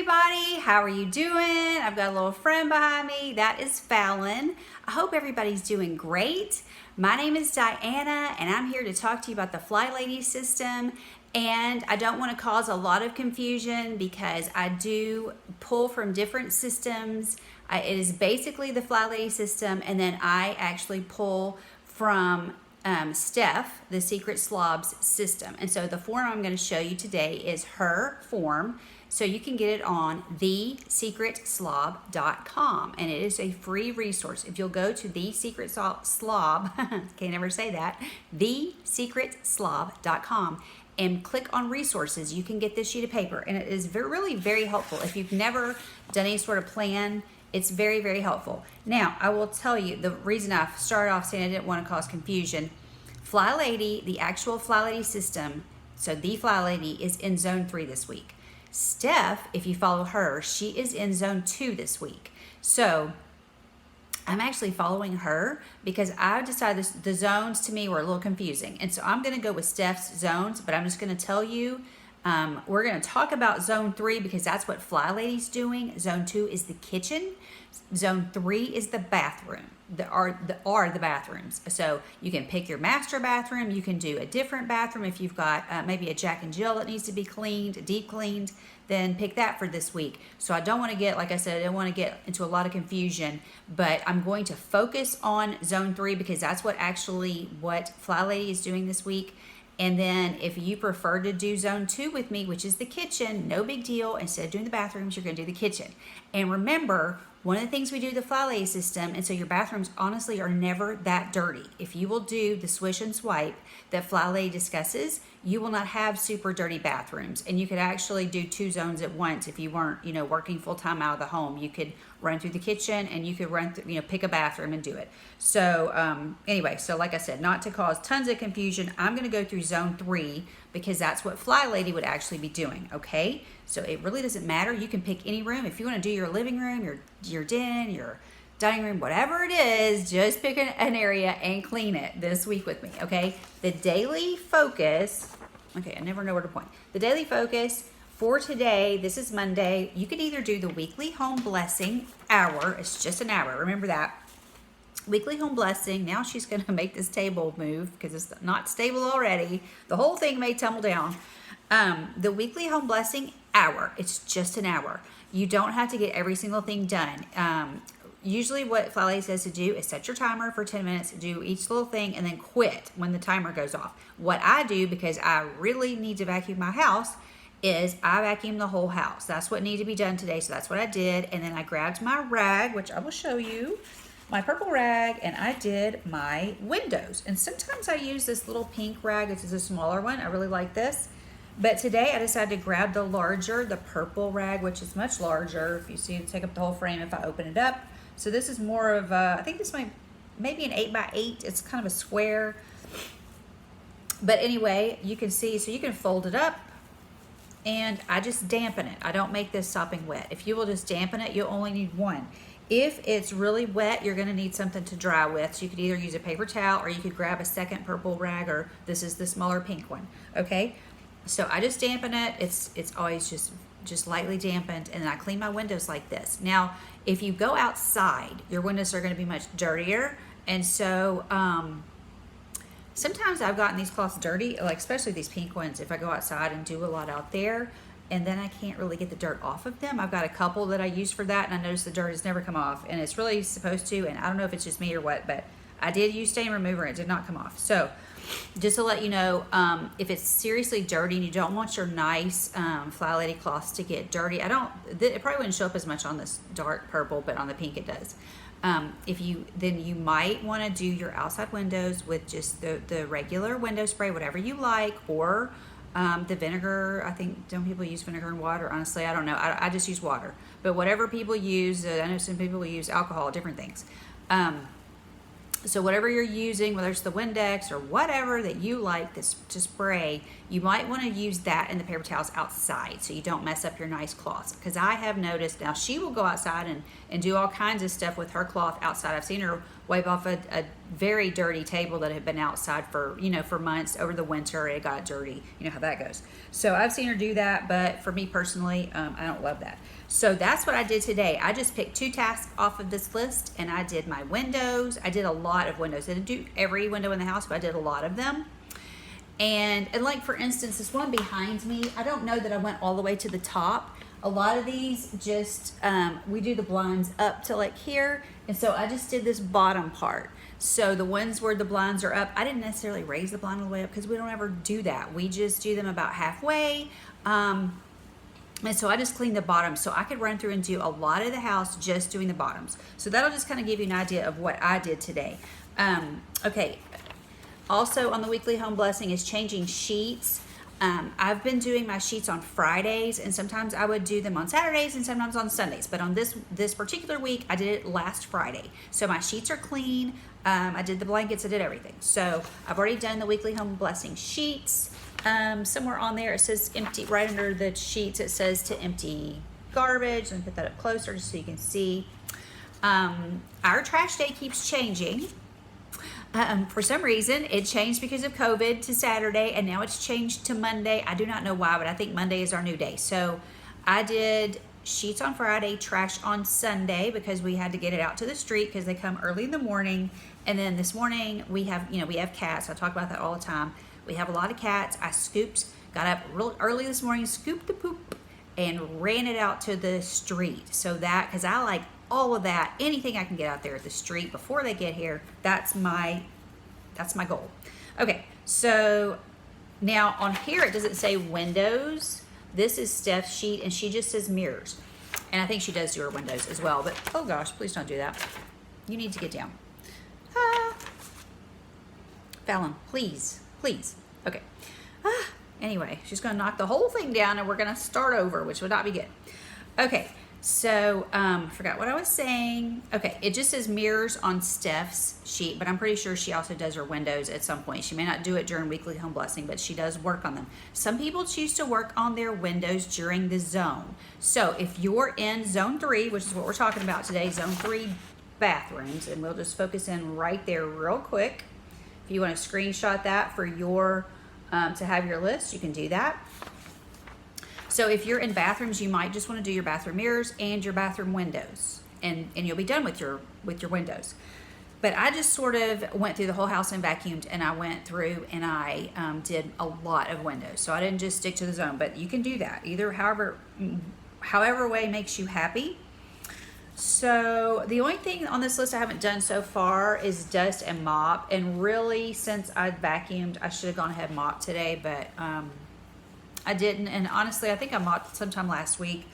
everybody, how are you doing? I've got a little friend behind me, that is Fallon. I hope everybody's doing great. My name is Diana and I'm here to talk to you about the FlyLady system, and I don't want to cause a lot of confusion because I do pull from different systems. It is basically the FlyLady system, and then I actually pull from Steph, the Secret Slobs system. And so the form I'm going to show you today is her form. So you can get it on thesecretslob.com, and it is a free resource. If you'll go to thesecretslob, can't ever say that, thesecretslob.com, and click on resources, you can get this sheet of paper, and it is really very helpful. If you've never done any sort of plan, it's very, very helpful. Now, I will tell you the reason I started off saying I didn't want to cause confusion. FlyLady, the actual FlyLady system, so the FlyLady is in Zone 3 this week. Steph, if you follow her, she is in Zone 2 this week. So I'm actually following her because I decided the zones to me were a little confusing. And so I'm going to go with Steph's zones, but I'm just going to tell you, we're going to talk about Zone 3 because that's what FlyLady's doing. Zone 2 is the kitchen. Zone 3 is the bathroom. Are the bathrooms. So you can pick your master bathroom. You can do a different bathroom if you've got maybe a Jack and Jill that needs to be cleaned, deep cleaned. Then pick that for this week. So I don't want to get, like I said, I don't want to get into a lot of confusion, but I'm going to focus on Zone 3 because that's what FlyLady is doing this week. And then if you prefer to do Zone 2 with me, which is the kitchen, no big deal. Instead of doing the bathrooms, you're going to do the kitchen. And remember, one of the things we do the FlyLady system, and so your bathrooms honestly are never that dirty. If you will do the swish and swipe that FlyLady discusses, you will not have super dirty bathrooms. And you could actually do 2 zones at once if you weren't, working full time out of the home. You could run through the kitchen and you could run through, pick a bathroom and do it. So anyway, so like I said, not to cause tons of confusion, I'm going to go through Zone 3 because that's what FlyLady would actually be doing. Okay, so it really doesn't matter. You can pick any room if you want to do your living room, your den, your dining room, whatever it is. Just pick an area and clean it this week with me. Okay, the daily focus. Okay, I never know where to point. The daily focus for today, this is Monday. You could either do the weekly home blessing hour. It's just an hour. Remember that. Weekly home blessing. Now she's going to make this table move because it's not stable already. The whole thing may tumble down. The weekly home blessing hour. It's just an hour. You don't have to get every single thing done. Usually what FlyLady says to do is set your timer for 10 minutes, do each little thing, and then quit when the timer goes off. What I do, because I really need to vacuum my house, is I vacuum the whole house. That's what needed to be done today, so that's what I did. And then I grabbed my rag, which I will show you, my purple rag, and I did my windows. And sometimes I use this little pink rag. This is a smaller one. I really like this. But today I decided to grab the purple rag, which is much larger. If you see, it'll take up the whole frame if I open it up. So this is more of a, I think this might maybe an 8x8. It's kind of a square. But anyway, you can see, so you can fold it up, and I just dampen it. I don't make this sopping wet. If you will just dampen it, you'll only need one. If it's really wet, you're gonna need something to dry with. So you could either use a paper towel or you could grab a second purple rag, or this is the smaller pink one, okay? So I just dampen it. It's always just lightly dampened, and then I clean my windows like this. Now, if you go outside, your windows are gonna be much dirtier, and so sometimes I've gotten these cloths dirty, like especially these pink ones, if I go outside and do a lot out there, and then I can't really get the dirt off of them. I've got a couple that I use for that, and I notice the dirt has never come off, and it's really supposed to, and I don't know if it's just me or what, but I did use stain remover and it did not come off. So just to let you know, if it's seriously dirty and you don't want your nice FlyLady cloths to get dirty, it probably wouldn't show up as much on this dark purple, but on the pink it does. Then you might want to do your outside windows with just the regular window spray, whatever you like, or the vinegar. I think, don't people use vinegar and water? Honestly, I don't know. I just use water, but whatever people use, I know some people use alcohol, different things. So whatever you're using, whether it's the Windex or whatever that you like to spray, you might want to use that in the paper towels outside so you don't mess up your nice cloths. Because I have noticed, now she will go outside and do all kinds of stuff with her cloth outside. I've seen her wipe off a very dirty table that had been outside for, you know, for months over the winter. It got dirty. You know how that goes. So I've seen her do that, but for me personally, I don't love that. So that's what I did today. I just picked 2 tasks off of this list, and I did my windows. I did a lot of windows. I didn't do every window in the house, but I did a lot of them. And like, for instance, this one behind me, I don't know that I went all the way to the top. A lot of these just, we do the blinds up to like here. And so I just did this bottom part. So the ones where the blinds are up, I didn't necessarily raise the blind all the way up because we don't ever do that. We just do them about halfway. And so I just cleaned the bottom so I could run through and do a lot of the house just doing the bottoms. So that'll just kind of give you an idea of what I did today. Okay. Also on the weekly home blessing is changing sheets. I've been doing my sheets on Fridays, and sometimes I would do them on Saturdays and sometimes on Sundays. But on this particular week, I did it last Friday. So my sheets are clean. I did the blankets. I did everything. So I've already done the weekly home blessing sheets. Somewhere on there it says empty. Right under the sheets it says to empty garbage. Let me put that up closer just so you can see. Our trash day keeps changing. For some reason, it changed because of COVID to Saturday, and now it's changed to Monday. I do not know why, but I think Monday is our new day. So I did sheets on Friday, trash on Sunday, because we had to get it out to the street because they come early in the morning. And then this morning we have cats. I talk about that all the time. We have a lot of cats. I got up real early this morning, scooped the poop, and ran it out to the street. So that, because I like all of that, anything I can get out there at the street before they get here, that's my goal. Okay, so now on here it doesn't say windows. This is Steph's sheet, and she just says mirrors. And I think she does do her windows as well, but oh gosh, please don't do that. You need to get down. Fallon, please. Okay. Anyway, she's gonna knock the whole thing down and we're gonna start over, which would not be good. Okay. So, forgot what I was saying. Okay, it just says mirrors on Steph's sheet, but I'm pretty sure she also does her windows at some point. She may not do it during weekly home blessing, but she does work on them. Some people choose to work on their windows during the zone. So if you're in zone 3, which is what we're talking about today, zone 3 bathrooms, and we'll just focus in right there real quick. If you want to screenshot that for your, to have your list, you can do that. So if you're in bathrooms, you might just want to do your bathroom mirrors and your bathroom windows, and you'll be done with your windows. But I just sort of went through the whole house and vacuumed, and I went through and I did a lot of windows. So I didn't just stick to the zone, but you can do that either however way makes you happy. So the only thing on this list I haven't done so far is dust and mop. And really, since I vacuumed, I should have gone ahead and mopped today, but I didn't. And honestly, I think I mopped sometime last week.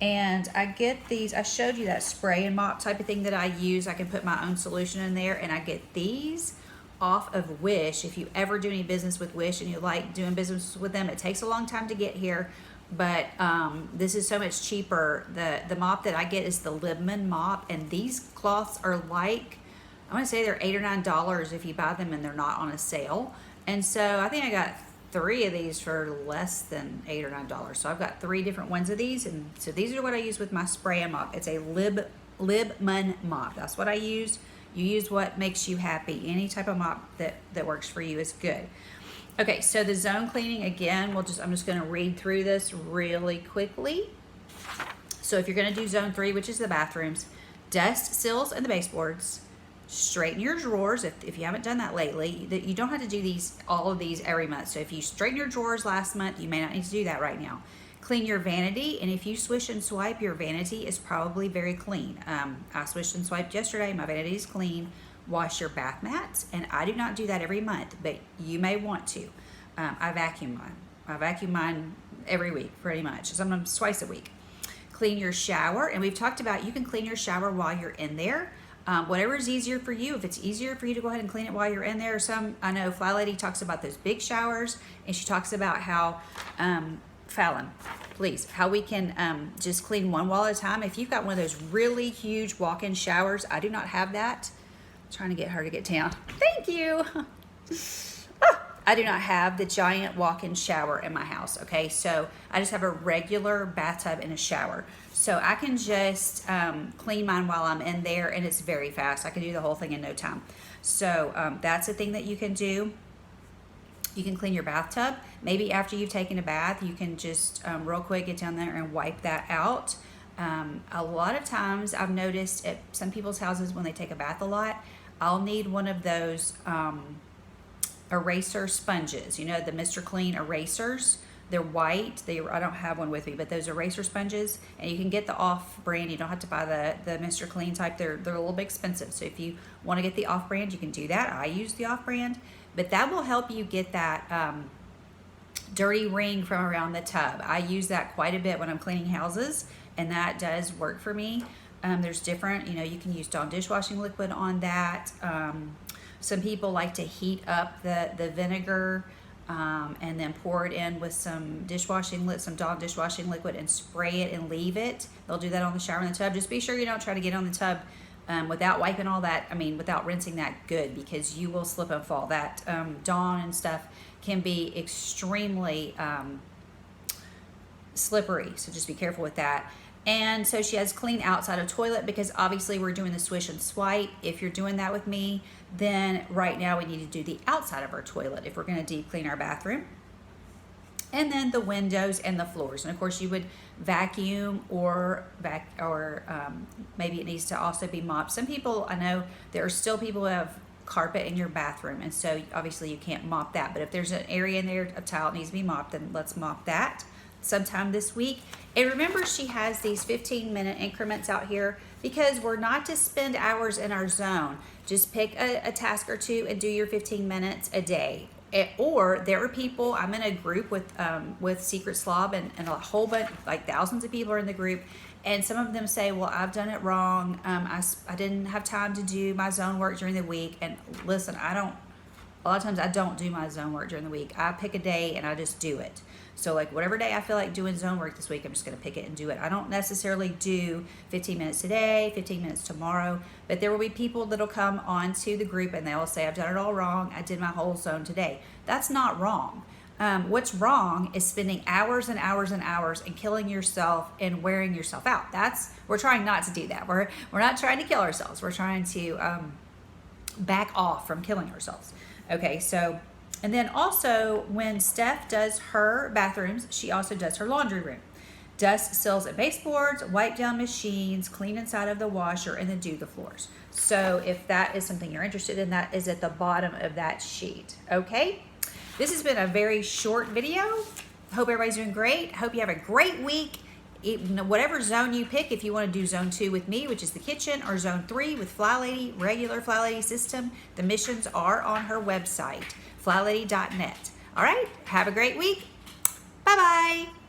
And I get these, I showed you that spray and mop type of thing that I use. I can put my own solution in there, and I get these off of Wish. If you ever do any business with Wish and you like doing business with them, it takes a long time to get here, but this is so much cheaper. The mop that I get is the Libman mop, and these cloths are like, I want to say they're $8 or $9 if you buy them and they're not on a sale. And so I think I got 3 of these for less than $8 or $9. So I've got 3 different ones of these, and so these are what I use with my spray and mop. It's a Libman mop. That's what I use. You use what makes you happy. Any type of mop that works for you is good. Okay, so the zone cleaning, again, I'm just going to read through this really quickly. So if you're going to do zone 3, which is the bathrooms, dust sills and the baseboards. Straighten your drawers if you haven't done that lately. You don't have to do all of these every month. So if you straighten your drawers last month, you may not need to do that right now. Clean your vanity, and if you swish and swipe, your vanity is probably very clean. I swished and swiped yesterday. My vanity is clean. Wash your bath mats, and I do not do that every month, but you may want to. I vacuum mine. I vacuum mine every week, pretty much. Sometimes twice a week. Clean your shower, and we've talked about you can clean your shower while you're in there. Whatever is easier for you. If it's easier for you to go ahead and clean it while you're in there, I know FlyLady talks about those big showers, and she talks about how, Fallon, please, how we can just clean one wall at a time. If you've got one of those really huge walk-in showers, I do not have that. I'm trying to get her to get down. Thank you. I do not have the giant walk-in shower in my house, okay? So I just have a regular bathtub and a shower. So I can just clean mine while I'm in there, and it's very fast. I can do the whole thing in no time. So that's a thing that you can do. You can clean your bathtub. Maybe after you've taken a bath, you can just real quick get down there and wipe that out. A lot of times I've noticed at some people's houses when they take a bath a lot, I'll need one of those eraser sponges. You know, the Mr. Clean erasers. They're white. I don't have one with me, but those eraser sponges, and you can get the off-brand. You don't have to buy the Mr. Clean type. They're a little bit expensive. So if you want to get the off-brand, you can do that. I use the off-brand, but that will help you get that dirty ring from around the tub. I use that quite a bit when I'm cleaning houses, and that does work for me. There's different, you know, you can use Dawn dishwashing liquid on that. Some people like to heat up the vinegar and then pour it in with some Dawn dishwashing liquid and spray it and leave it. They'll do that on the shower and the tub. Just be sure you don't try to get on the tub without wiping all that, without rinsing that good, because you will slip and fall. That Dawn and stuff can be extremely slippery, so just be careful with that. And so she has clean outside of toilet, because obviously we're doing the swish and swipe. If you're doing that with me, then right now we need to do the outside of our toilet if we're going to deep clean our bathroom. And then the windows and the floors. And of course you would vacuum or maybe it needs to also be mopped. Some people, I know there are still people who have carpet in your bathroom, and so obviously you can't mop that. But if there's an area in there, a tile needs to be mopped, then let's mop that sometime this week. And remember, she has these 15-minute increments out here, because we're not to spend hours in our zone. Just pick a task or two and do your 15 minutes a day. Or there are people, I'm in a group with Secret Slob, and a whole bunch, like thousands of people are in the group, and some of them say, well, I've done it wrong. I didn't have time to do my zone work during the week. And listen, a lot of times I don't do my zone work during the week. I pick a day and I just do it. So like whatever day I feel like doing zone work this week, I'm just going to pick it and do it. I don't necessarily do 15 minutes today, 15 minutes tomorrow, but there will be people that'll come onto the group and they'll say, I've done it all wrong. I did my whole zone today. That's not wrong. What's wrong is spending hours and hours and hours and killing yourself and wearing yourself out. We're trying not to do that. We're not trying to kill ourselves. We're trying to back off from killing ourselves. Okay, so, and then also when Steph does her bathrooms, she also does her laundry room. Dust seals and baseboards, wipe down machines, clean inside of the washer, and then do the floors. So if that is something you're interested in, that is at the bottom of that sheet. Okay, this has been a very short video. Hope everybody's doing great. Hope you have a great week. Whatever zone you pick, if you want to do zone 2 with me, which is the kitchen, or zone 3 with FlyLady, regular FlyLady system, the missions are on her website, flylady.net. All right, have a great week. Bye-bye.